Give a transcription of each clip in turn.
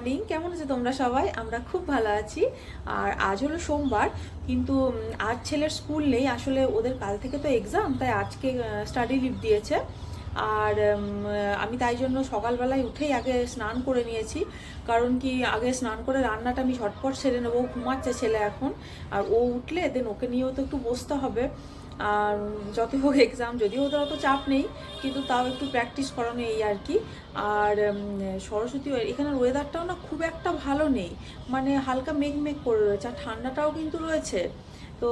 Morning, কেমন আছো তোমরা সবাই? আমরা খুব ভালো আছি। আর আজ হলো সোমবার, কিন্তু আজ ছেলের স্কুল নেই, আসলে ওদের কাল থেকে তো এক্সাম, তাই আজকে স্টাডি লিভ দিয়েছে। আর আমি তাই জন্য সকালবেলায় উঠেই আগে স্নান করে নিয়েছি। কারণ কি, আগে স্নান করে রান্নাটা আমি ঝটপট সেরে নেবো। ঘুমাচ্ছে ছেলে এখন, আর ও উঠলে দেন ওকে নিয়েও তো একটু বসতে হবে। আর যতই হোক এক্সাম, যদিও ওদের অত চাপ নেই, কিন্তু তাও একটু প্র্যাকটিস করানো এই আর কি। আর সরস্বতী এখানের ওয়েদারটাও না খুব একটা ভালো নেই, মানে হালকা মেঘ মেঘ করে রয়েছে, আর ঠান্ডাটাও কিন্তু রয়েছে। তো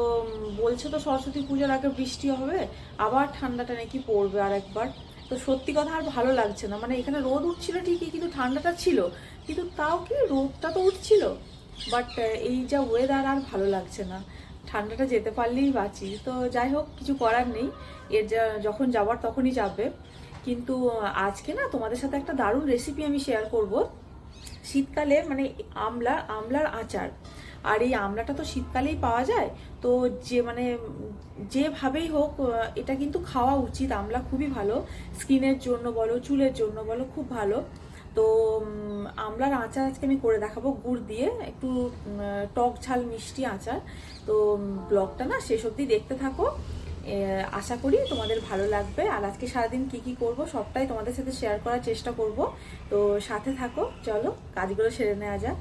বলছে তো সরস্বতী পুজোর আগে বৃষ্টি হবে, আবার ঠান্ডাটা নাকি পড়বে আর একবার। তো সত্যি কথা আর ভালো লাগছে না, মানে এখানে রোদ উঠছিল ঠিকই, কিন্তু ঠান্ডাটা ছিল। কিন্তু তাও কি, রোদটা তো উঠছিল, বাট এই যা ওয়েদার, আর ভালো লাগছে না। ঠান্ডাটা যেতে পারলেই বাঁচি। তো যাই হোক, কিছু করার নেই, যখন যাওয়ার তখনই যাবে। কিন্তু আজকে না তোমাদের সাথে একটা দারুণ রেসিপি আমি শেয়ার করব। শীতকালে মানে আমলার আচার। আর এই আমলাটা তো শীতকালেই পাওয়া যায়। তো যে মানে যেভাবেই হোক, এটা কিন্তু খাওয়া উচিত। আমলা খুবই ভালো, স্কিনের জন্য বলো, চুলের জন্য বলো, খুব ভালো। তো আমলার আচার আজকে আমি করে দেখাবো, গুড় দিয়ে একটু টক ঝাল মিষ্টি আচার। তো ব্লগটা না শেষ অবধি দেখতে থাকো, আশা করি তোমাদের ভালো লাগবে। আর আজকে সারাদিন কি কি করব সবটাই তোমাদের সাথে শেয়ার করার চেষ্টা করব। তো সাথে থাকো, চলো কাজগুলো সেরে নেওয়া যাক।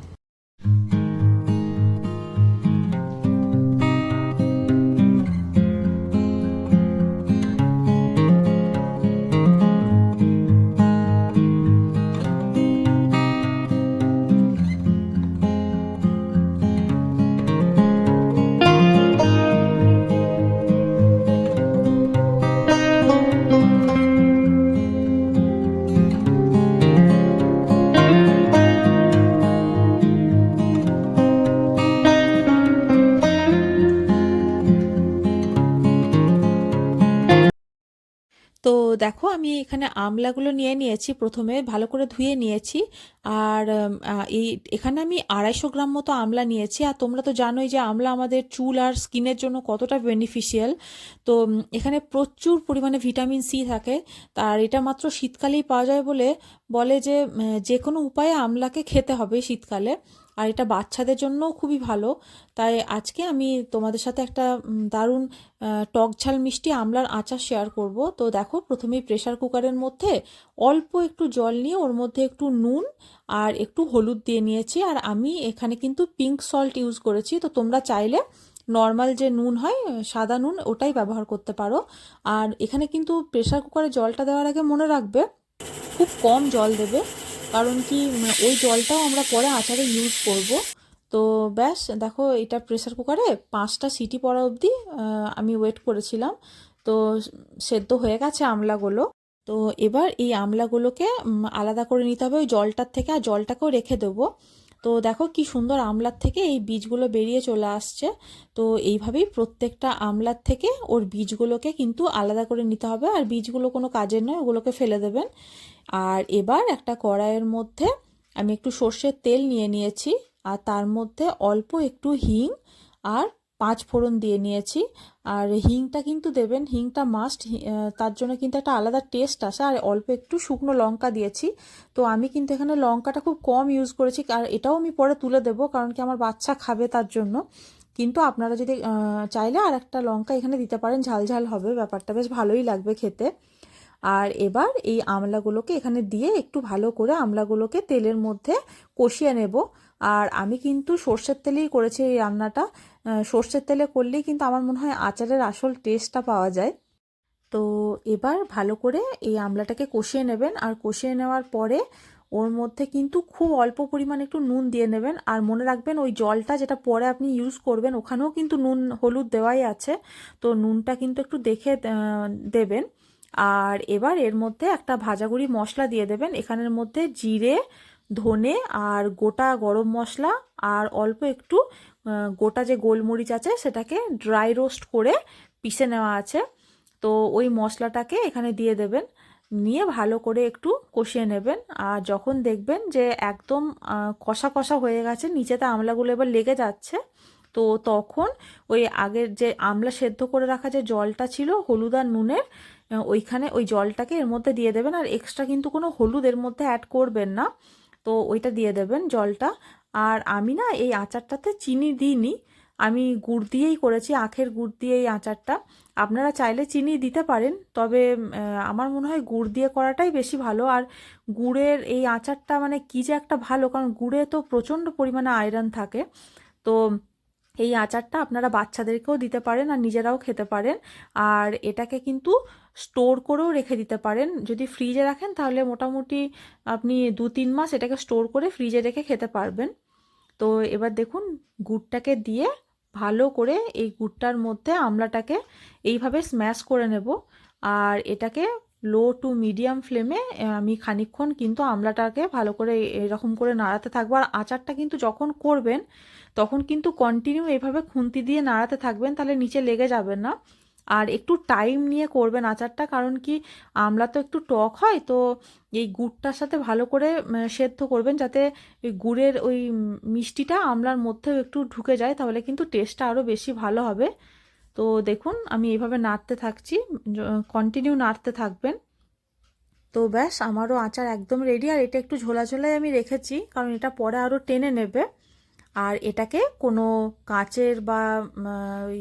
তো দেখো, আমি এখানে আমলাগুলো নিয়ে নিয়েছি, প্রথমে ভালো করে ধুয়ে নিয়েছি। আর এখানে আমি 250 গ্রাম মতো আমলা নিয়েছি। আর তোমরা তো জানোই যে আমলা আমাদের চুল আর স্কিনের জন্য কতটা বেনিফিশিয়াল। তো এখানে প্রচুর পরিমাণে ভিটামিন সি থাকে। আর এটা মাত্র শীতকালেই পাওয়া যায় বলে বলে যে যে কোনো উপায়ে আমলাকে খেতে হবে শীতকালে। আর এটা বাচ্চাদের জন্যও খুবই ভালো। তাই আজকে আমি তোমাদের সাথে একটা দারুণ টক ঝাল মিষ্টি আমলার আচার শেয়ার করব। তো দেখো, প্রথমেই প্রেসার কুকারের মধ্যে অল্প একটু জল নিয়ে ওর মধ্যে একটু নুন আর একটু হলুদ দিয়ে নিয়েছি। আর আমি এখানে কিন্তু পিঙ্ক সল্ট ইউজ করেছি। তো তোমরা চাইলে নর্মাল যে নুন হয়, সাদা নুন, ওটাই ব্যবহার করতে পারো। আর এখানে কিন্তু প্রেসার কুকারে জলটা দেওয়ার আগে মনে রাখবে খুব কম জল দেবে, কারণ কি ওই জলটাও আমরা পরে আচারে ইউজ করব। তো ব্যাস দেখো, এটা প্রেসার কুকারে 5টা সিটি পড়া অবধি আমি ওয়েট করেছিলাম। তো সেদ্ধ হয়ে গেছে আমলাগুলো। তো এবার এই আমলাগুলোকে আলাদা করে নিতে হবে ওই জলটার থেকে, আর জলটাকেও রেখে দেবো। তো দেখো কি সুন্দর আমলার থেকে এই বীজগুলো বেরিয়ে চলে আসছে। তো এইভাবেই প্রত্যেকটা আমলার থেকে ওর বীজগুলোকে কিন্তু আলাদা করে নিতে হবে। আর বীজগুলো কোনো কাজের নয়, ওগুলোকে ফেলে দেবেন। আর এবার একটা কড়াইয়ের মধ্যে আমি একটু সর্ষের তেল নিয়ে নিয়েছি। আর তার মধ্যে অল্প একটু হিং আর 5 ফোড়ন দিয়ে নিয়েছি। আর হিংটা কিন্তু দেবেন, হিংটা মাস্ট, তার জন্য কিন্তু একটা আলাদা টেস্ট আসে। আর অল্প একটু শুকনো লঙ্কা দিয়েছি। তো আমি কিন্তু এখানে লঙ্কাটা খুব কম ইউজ করেছি, আর এটাও আমি পরে তুলে দেবো, কারণ কি আমার বাচ্চা খাবে তার জন্য। কিন্তু আপনারা যদি চাইলে আর একটা লঙ্কা এখানে দিতে পারেন, ঝাল ঝাল হবে, ব্যাপারটা বেশ ভালোই লাগবে খেতে। আর এবার এই আমলাগুলোকে এখানে দিয়ে একটু ভালো করে আমলাগুলোকে তেলের মধ্যে কষিয়ে নেব। আর আমি কিন্তু সর্ষের তেলেই করেছি এই রান্নাটা। সর্ষের তেলে করলেই কিন্তু আমার মনে হয় আচারের আসল টেস্টটা পাওয়া যায়। তো এবার ভালো করে এই আমলাটাকে কষিয়ে নেবেন। আর কষিয়ে নেওয়ার পরে ওর মধ্যে কিন্তু খুব অল্প পরিমাণ একটু নুন দিয়ে নেবেন। আর মনে রাখবেন, ওই জলটা যেটা পরে আপনি ইউজ করবেন ওখানেও কিন্তু নুন হলুদ দেওয়াই আছে। তো নুনটা কিন্তু একটু দেখে দেবেন। আর এবার এর মধ্যে একটা ভাজাগুঁড়ি মশলা দিয়ে দেবেন। এখানের মধ্যে জিরে, ধনে আর গোটা গরম মশলা, আর অল্প একটু গোটা যে গোলমরিচ আছে সেটাকে ড্রাই রোস্ট করে পিষে নেওয়া আছে। তো ওই মশলাটাকে এখানে দিয়ে দেবেন, নিয়ে ভালো করে একটু কষিয়ে নেবেন। আর যখন দেখবেন যে একদম কষা কষা হয়ে গেছে, নিচেতে আমলাগুলো এবার লেগে যাচ্ছে, তো তখন ওই আগের যে আমলা সেদ্ধ করে রাখা যে জলটা ছিল হলুদ আর নুনের, ওইখানে ওই জলটাকে এর মধ্যে দিয়ে দেবেন। আর এক্সট্রা কিন্তু কোনো হলুদ এর মধ্যে অ্যাড করবেন না। তো ওইটা দিয়ে দেবেন জলটা। আর আমি না এই আচারটাতে চিনি দিইনি, আমি গুড় দিয়েই করেছি, আখের গুড় দিয়ে এই আচারটা। আপনারা চাইলে চিনি দিতে পারেন, তবে আমার মনে হয় গুড় দিয়ে করাটাই বেশি ভালো। আর গুড়ের এই আচারটা মানে কী যে একটা ভালো, কারণ গুড়ে তো প্রচণ্ড পরিমাণে আয়রন থাকে। তো এই আচারটা আপনারা বাচ্চাদেরকেও দিতে পারেন আর নিজেরাও খেতে পারেন। আর এটাকে কিন্তু স্টোর করেও রেখে দিতে পারেন, যদি ফ্রিজে রাখেন তাহলে মোটামুটি আপনি 2-3 মাস এটাকে স্টোর করে ফ্রিজে রেখে খেতে পারবেন। তো এবার দেখুন গুড়টাকে দিয়ে ভালো করে এই গুড়টার মধ্যে আমলাটাকে এইভাবে স্ম্যাশ করে নেব। আর এটাকে লো টু মিডিয়াম ফ্লেমে আমি খানিকক্ষণ কিন্তু আমলাটাকে ভালো করে এরকম করে নাড়াতে থাকবো। আর আচারটা কিন্তু যখন করবেন তখন কিন্তু কন্টিনিউ এইভাবে খুন্তি দিয়ে নাড়াতে থাকবেন, তাহলে নিচে লেগে যাবে না। আর একটু টাইম নিয়ে করবেন আচারটা, কারণ কি আমলা তো একটু টক হয়, তো এই গুড়টার সাথে ভালো করে সেদ্ধ করবেন যাতে ওই গুড়ের ওই মিষ্টিটা আমলার মধ্যেও একটু ঢুকে যায়, তাহলে কিন্তু টেস্টটা আরও বেশি ভালো হবে। তো দেখুন আমি এইভাবে নাড়তে থাকছি, কন্টিনিউ নাড়তে থাকবেন। তো ব্যাস আমারও আচার একদম রেডি। আর এটা একটু ঝোলা ঝোলাই আমি রেখেছি, কারণ এটা পরে আরও টেনে নেবে। আর এটাকে কোনো কাচের বা ওই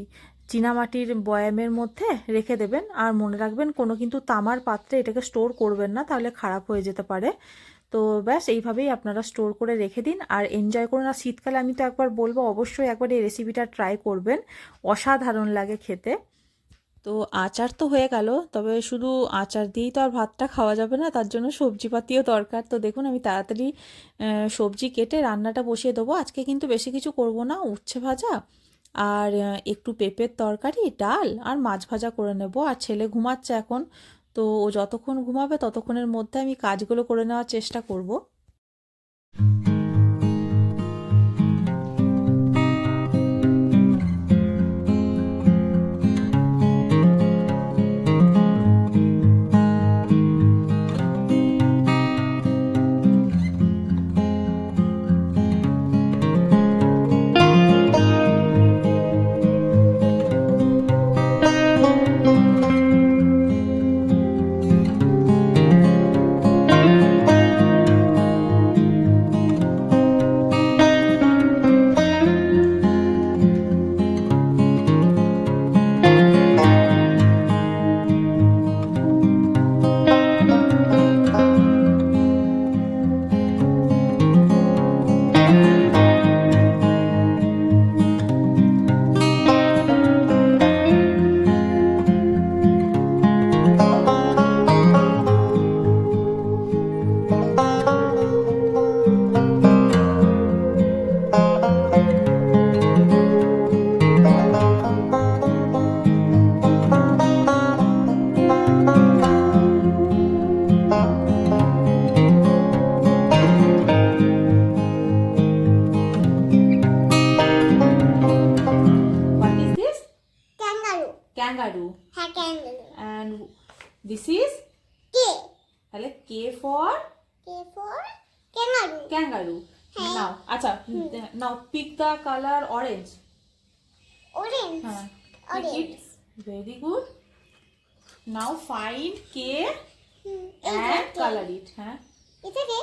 চীনামাটির বয়ামের মধ্যে রেখে দেবেন। আর মনে রাখবেন কোনো কিন্তু তামার পাত্রে এটাকে স্টোর করবেন না, তাহলে খারাপ হয়ে যেতে পারে। তো ব্যাস এইভাবেই আপনারা স্টোর করে রেখে দিন আর এনজয় করুন। আর শীতকালে আমি তো একবার বলবো অবশ্যই একবার এই রেসিপিটা ট্রাই করবেন, অসাধারণ লাগে খেতে। তো আচার তো হয়ে গেল, তবে শুধু আচার দিয়েই তো আর ভাতটা খাওয়া যাবে না, তার জন্য সবজিপাতিও দরকার। তো দেখুন আমি তাড়াতাড়ি সবজি কেটে রান্নাটা বসিয়ে দেবো। আজকে কিন্তু বেশি কিছু করব না, উচ্ছে ভাজা আর একটু পেঁপের তরকারি, ডাল আর মাছ ভাজা করে নেব। আর ছেলে ঘুমাচ্ছে এখন, তো ও যতক্ষণ ঘুমাবে ততক্ষণের মধ্যে আমি কাজগুলো করে নেওয়ার চেষ্টা করব। What is this? Kangaroo. Kangaroo. হ্যাঁ kangaroo. And this is? K. তাহলে K for? K for kangaroo. Kangaroo. হ্যাঁ। Now, আচ্ছা, now pick the color orange. Orange. হ্যাঁ, pick Orange. it. Very good. Now find K এই and যে color it. হ্যাঁ, এটা কে?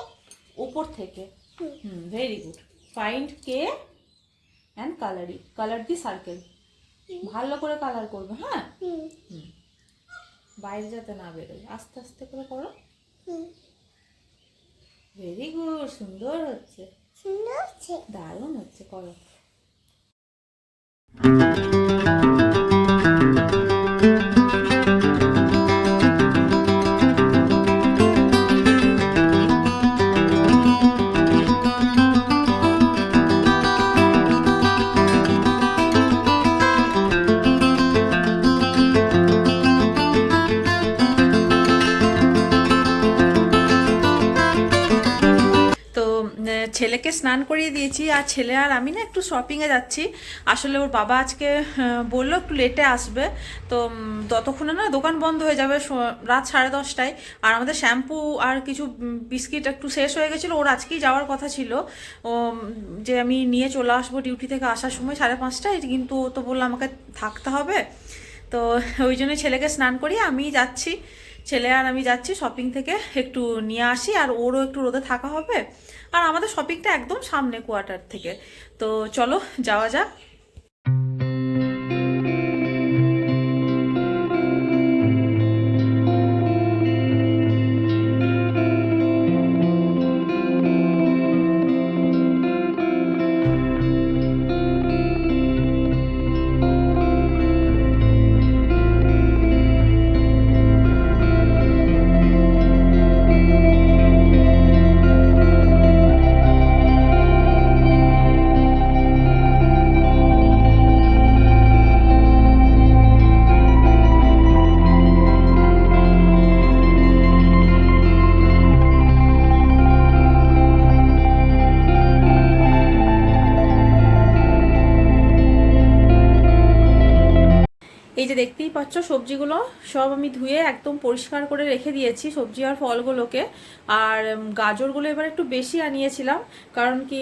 উপর থেকে। Very good. Find K and colour it, colour the circle. ভালো করে কালার করবে, হ্যাঁ, বাইরে যাতে না বেরোয়, আস্তে আস্তে করে করো। ভেরি গুড, সুন্দর হচ্ছে, সুন্দর হচ্ছে। দারুণ হচ্ছে, করো। ছেলেকে স্নান করিয়ে দিয়েছি, আর ছেলে আর আমি না একটু শপিংয়ে যাচ্ছি। আসলে ওর বাবা আজকে বললো একটু লেটে আসবে, তো ততক্ষণে না দোকান বন্ধ হয়ে যাবে রাত 10:30টায়। আর আমাদের শ্যাম্পু আর কিছু বিস্কিট একটু শেষ হয়ে গেছিলো, ওর আজকেই যাওয়ার কথা ছিল, ও যে আমি নিয়ে চলে আসবো ডিউটি থেকে আসার সময় 5:30টায়, কিন্তু ও তো বললো আমাকে থাকতে হবে। তো ওই জন্য ছেলেকে স্নান করিয়ে আমি যাচ্ছি, ছেলে আর আমি যাচ্ছি শপিং থেকে একটু নিয়ে আসি, আর ওরও একটু রোদে থাকা হবে। আর আমাদের শপিংটা একদম সামনে কোয়ার্টার থেকে। তো চলো যাওয়া যাক। এই যে দেখতেই পাচ্ছ সবজিগুলো সব আমি ধুয়ে একদম পরিষ্কার করে রেখে দিয়েছি, সবজি আর ফলগুলোকে। আর গাজরগুলো এবার একটু বেশি আনিয়েছিলাম, কারণ কি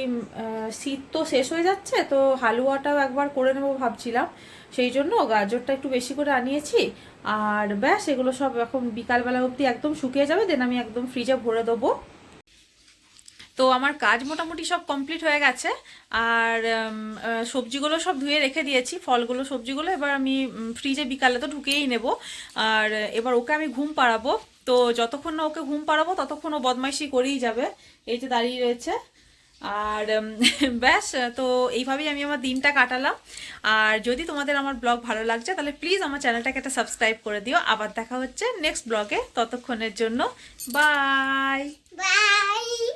শীত তো শেষ হয়ে যাচ্ছে, তো হালুয়াটাও একবার করে নেবো ভাবছিলাম, সেই জন্য গাজরটা একটু বেশি করে আনিয়েছি। আর ব্যাস এগুলো সব এখন বিকালবেলা অবধি একদম শুকিয়ে যাবে, দেন আমি একদম ফ্রিজে ভরে দেবো। তো আমার কাজ মোটামুটি সব কমপ্লিট হয়ে গেছে। আর সবজিগুলো সব ধুয়ে রেখে দিয়েছি, ফলগুলো সবজিগুলো এবার আমি ফ্রিজে বিকালে তো ঢুকিয়েই নেব। আর এবার ওকে আমি ঘুম পাড়াবো। তো যতক্ষণ না ওকে ঘুম পাড়াবো ততক্ষণ ও বদমাইশি করেই যাবে, এই যে দাঁড়িয়ে রয়েছে। আর ব্যাস, তো এইভাবেই আমি আমার দিনটা কাটালাম। আর যদি তোমাদের আমার ব্লগ ভালো লাগছে তাহলে প্লিজ আমার চ্যানেলটাকে একটা সাবস্ক্রাইব করে দিও। আবার দেখা হচ্ছে নেক্সট ব্লগে, ততক্ষণের জন্য বাই। বাই।